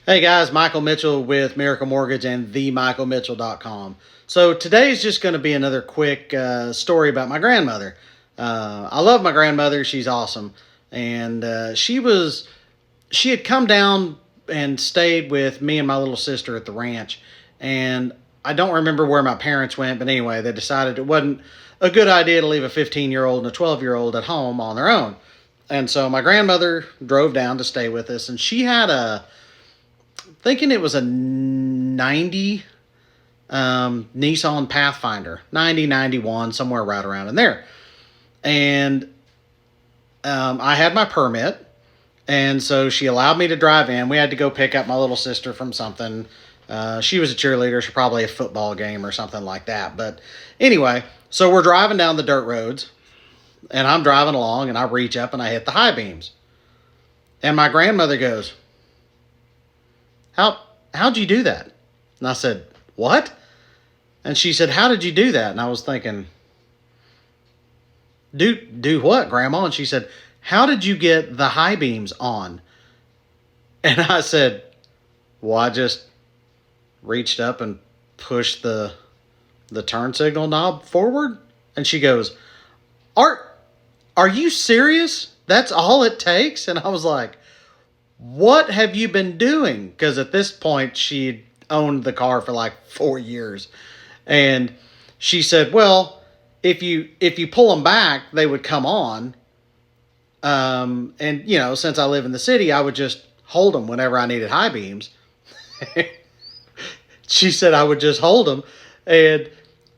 Hey guys, Michael Mitchell with Miracle Mortgage and themichaelmitchell.com. So today's just going to be another quick story about my grandmother. I love my grandmother. She's awesome. And she had come down and stayed with me and my little sister at the ranch. And I don't remember where my parents went, but anyway, they decided it wasn't a good idea to leave a 15-year-old and a 12-year-old at home on their own. And so my grandmother drove down to stay with us, and she had thinking it was a 90 Nissan Pathfinder, 90, 91, somewhere right around in there. And I had my permit, and so she allowed me to drive in. We had to go pick up my little sister from something. She was a cheerleader, so probably a football game or something like that. But anyway, so we're driving down the dirt roads, and I'm driving along, and I reach up and I hit the high beams. And my grandmother goes, how'd you do that? And I said, what? And she said, how did you do that? And I was thinking, do what, Grandma? And she said, how did you get the high beams on? And I said, well, I just reached up and pushed the turn signal knob forward. And she goes, are you serious? That's all it takes? And I was like, what have you been doing? Because at this point, she'd owned the car for like 4 years. And she said, well, if you pull them back, they would come on. And, since I live in the city, I would just hold them whenever I needed high beams. She said I would just hold them. And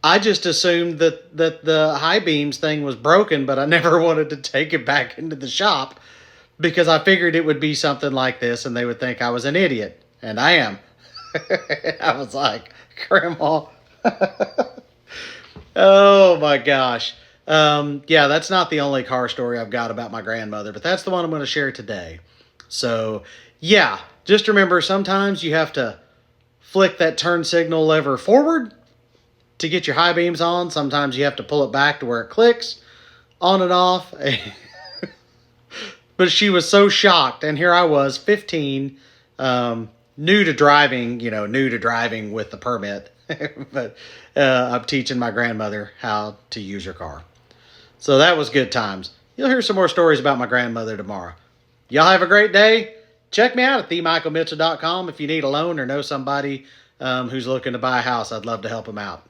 I just assumed that the high beams thing was broken, but I never wanted to take it back into the shop, because I figured it would be something like this and they would think I was an idiot. And I am. I was like, Grandma. Oh my gosh. Yeah, that's not the only car story I've got about my grandmother, but that's the one I'm going to share today. So yeah, just remember, sometimes you have to flick that turn signal lever forward to get your high beams on. Sometimes you have to pull it back to where it clicks on and off. But she was so shocked, and here I was, 15, new to driving with the permit. But I'm teaching my grandmother how to use her car. So that was good times. You'll hear some more stories about my grandmother tomorrow. Y'all have a great day. Check me out at themichaelmitchell.com if you need a loan or know somebody who's looking to buy a house. I'd love to help them out.